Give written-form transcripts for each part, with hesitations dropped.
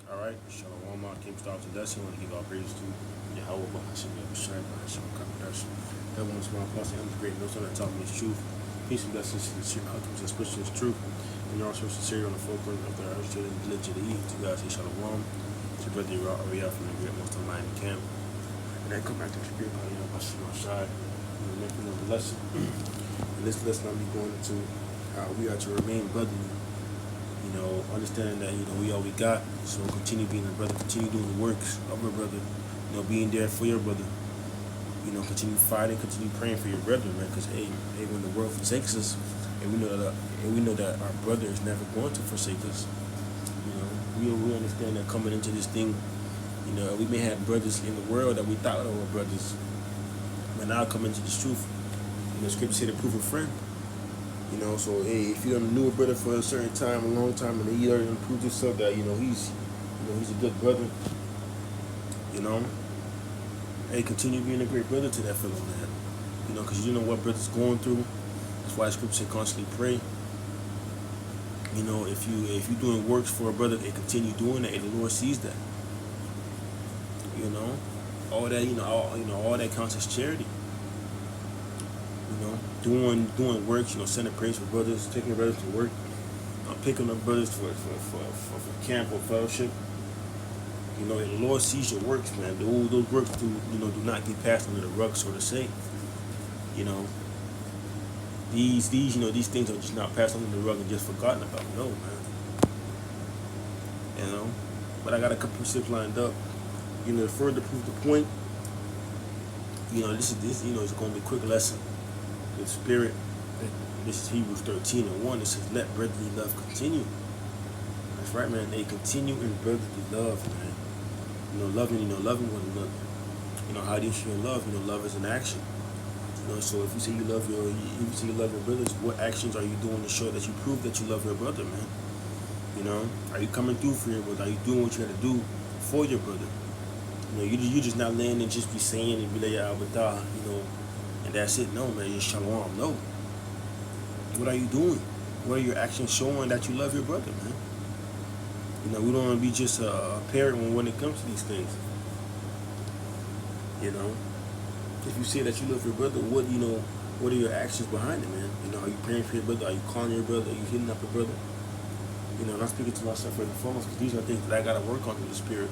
Alright, Shalom, came start to lesson. I want to give all praise to Yahweh, Bahashim, Yahushai, Bahashim, Kakodash. Everyone's my apostle, I'm the great, no son that taught me his truth. Peace and blessings to the sincere alchemists, especially his truth. And you're also sincere on the forefront of the earth, to the village of the east. To God say Shalom. To brother Uriah from the great most online camp. And then come back to the spirit by Bahashim, Yahushai. We're making another lesson. And this lesson I'll be going into how we are to remain brotherly. Understanding that, we all we got. So continue being a brother, continue doing the works of a brother, being there for your brother. Continue fighting, continue praying for your brother, man. Because hey, when the world forsakes us, and we know that our brother is never going to forsake us. We understand that coming into this thing, we may have brothers in the world that we thought were brothers, but now come into this truth. Scripture say to prove a friend. So hey, if you don't knew a brother for a certain time, a long time, and he already proved himself that he's a good brother. Hey, continue being a great brother to that fellow man. Because you know what brother's going through. That's why Scripture say constantly pray. If you doing works for a brother, and continue doing that, and the Lord sees that. All that all that counts as charity. Doing works, sending praise for brothers, taking brothers to work, picking up brothers for camp or fellowship. And the Lord sees your works, man. Those works do not get passed under the rug, so to say. These things are just not passed under the rug and just forgotten about. No, man. But I got a couple of steps lined up. To further prove the point. This it's going to be a quick lesson. The spirit. This is Hebrews 13:1. It says, "Let brotherly love continue." That's right, man. They continue in brotherly love, man. Loving one another. How do you show love? Love is an action. So if you say you love your brothers, what actions are you doing to show that you prove that you love your brother, man? Are you coming through for your brother? Are you doing what you got to do for your brother? You just not laying and just be saying and be like, yeah, and that's it. No, man, just shalom. No. What are you doing? What are your actions showing that you love your brother, man? We don't want to be just a parent when it comes to these things. If you say that you love your brother, what are your actions behind it, man? Are you praying for your brother? Are you calling your brother? Are you hitting up your brother? I'm not speaking to myself first and foremost, because these are things that I got to work on through the spirit.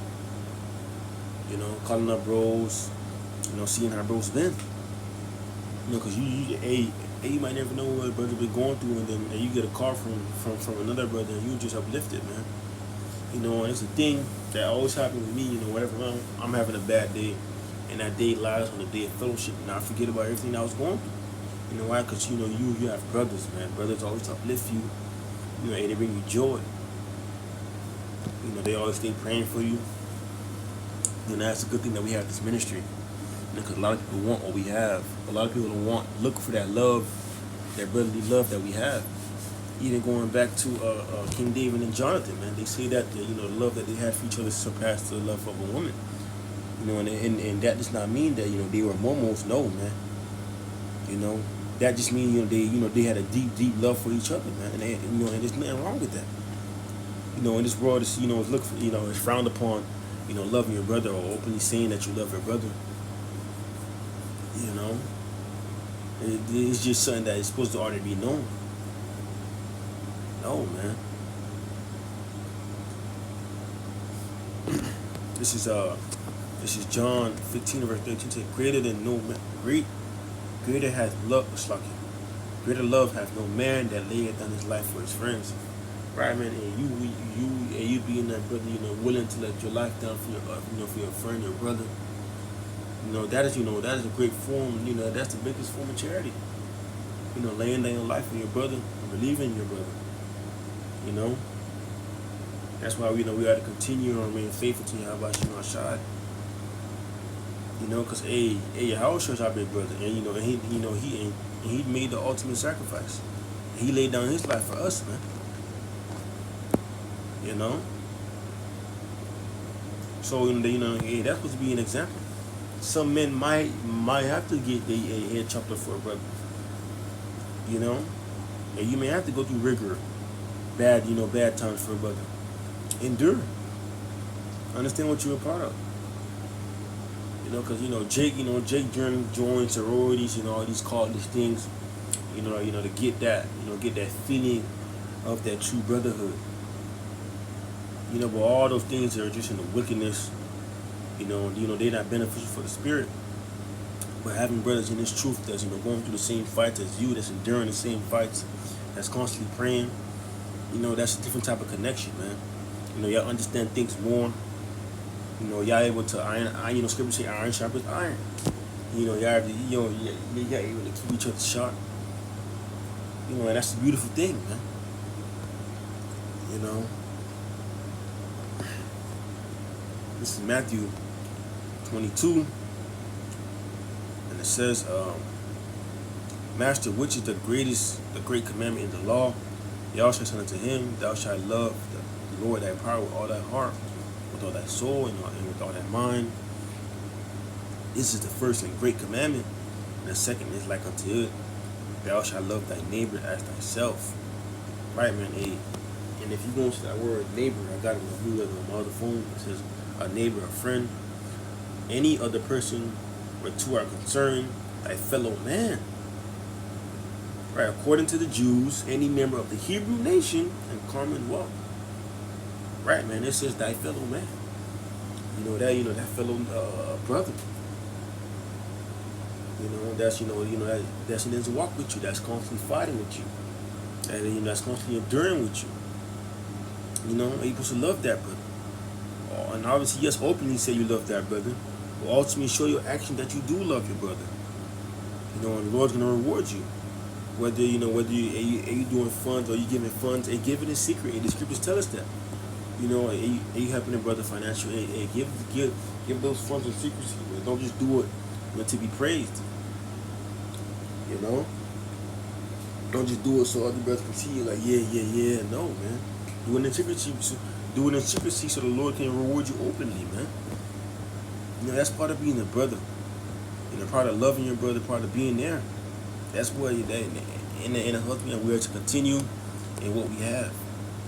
Calling up bros, seeing how bros been. Because you might never know what a brother been going through, and then you get a call from another brother, and you just uplifted, man. And it's a thing that always happens with me. Whatever I'm having a bad day, and that day lies on the day of fellowship, and I forget about everything that I was going through. Why? Because you have brothers, man. Brothers always uplift you. And they bring you joy. They always stay praying for you. That's a good thing that we have this ministry. Because a lot of people want what we have. A lot of people don't look for that love, that brotherly love that we have. Even going back to King David and Jonathan, man, they say that the love that they had for each other surpassed the love of a woman. And that does not mean that they were momos. No, man. That just means they had a deep love for each other, man. And there's nothing wrong with that. In this world, it's look for, it's frowned upon. Loving your brother or openly saying that you love your brother. It's just something that is supposed to already be known. No, man. This is John 15:13. Says, greater hath love, greater love hath no man that layeth down his life for his friends. Right, man. And you being that brother, willing to let your life down for your friend, your brother. That is a great form. That's the biggest form of charity. Laying down your life for your brother, and believing in your brother. That's why we got to continue to remain faithful to Yahweh Shai. Because Yahweh is our big brother, and he made the ultimate sacrifice. He laid down his life for us, man. So that's supposed to be an example. Some men might have to get their head chopped off for a brother. And you may have to go through rigor, bad times for a brother. Endure. Understand what you're a part of. Because Jake joined sororities, all these called these things, to get that feeling of that true brotherhood. But all those things are just in the wickedness. They're not beneficial for the spirit. But having brothers in this truth that's going through the same fights as you, that's enduring the same fights, that's constantly praying, that's a different type of connection, man. Y'all understand things more. Y'all able to iron. Scripture say iron sharpens iron. Y'all able to keep each other sharp. And that's a beautiful thing, man. This is Matthew 22, and it says, Master, which is the great commandment in the law? Thou shalt say unto him, Thou shalt love the Lord thy power with all thy heart, with all thy soul, and with all thy mind. This is the first and great commandment. And the second is like unto it, Thou shalt love thy neighbor as thyself. Right, man? And if you go into that word neighbor, I got it in my other phone. It says a neighbor, a friend, any other person where two are concerned, thy fellow man. Right, according to the Jews, any member of the Hebrew nation and commonwealth. Right, man, it says thy fellow man. That fellow brother. That's in his walk with you, that's constantly fighting with you. And that's constantly enduring with you. You're supposed to love that brother. And obviously, yes, openly say you love that brother, but ultimately show your action that you do love your brother. And the Lord's gonna reward you. Whether you are you doing funds or you giving funds, and give it in secret. And the scriptures tell us that. Are you helping a brother financially? Give those funds in secrecy. Don't just do it to be praised. Don't just do it so other brothers can see you like, yeah. No, man. Do it in secrecy so the Lord can reward you openly, man. That's part of being a brother. Part of loving your brother, part of being there. That's where in a husband we are to continue in what we have.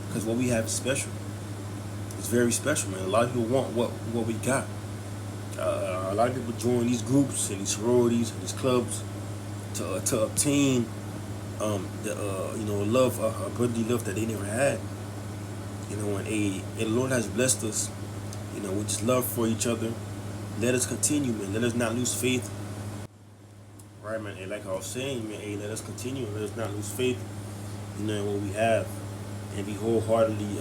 Because what we have is special. It's very special, man. A lot of people want what we got. A lot of people join these groups and these sororities and these clubs to obtain love, a brotherly love that they never had. And the Lord has blessed us, with this love for each other. Let us continue, man. Let us not lose faith. Right, man. And like I was saying, man, let us continue. Let us not lose faith, in what we have, and be wholeheartedly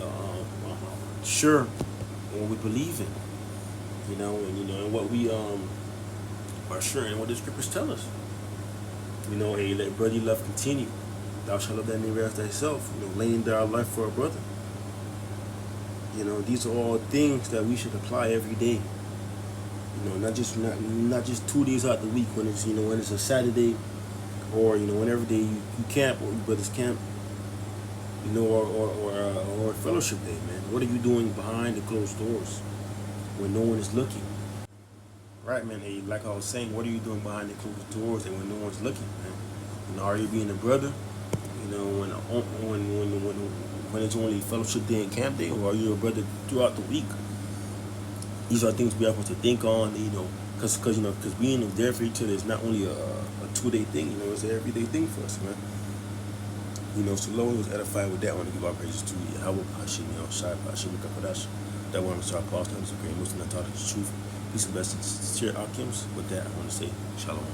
sure in what we believe in. And what we are sure in what the scriptures tell us. Let brotherly love continue. Thou shalt love thy neighbor as thyself. Laying down our life for a brother. These are all things that we should apply every day. Not just 2 days out the week when it's when it's a Saturday, or whenever day you camp or your brothers camp, or fellowship day, man. What are you doing behind the closed doors when no one is looking? Right, man. Like I was saying, what are you doing behind the closed doors and when no one's looking, man? Are you being a brother? When it's only fellowship day and camp day, or are you a brother throughout the week? These are things we are supposed to think on, because being there for each other is not only a 2-day thing, it's an everyday thing for us, man. So Lord was edified with that. I want to give our praises to Yahweh, Hashem, Shai, Hashem, Kapadash. That one was our apostle, and great Muslim that taught us the truth. Peace and blessings to Aakims. With that, I want to say Shalom.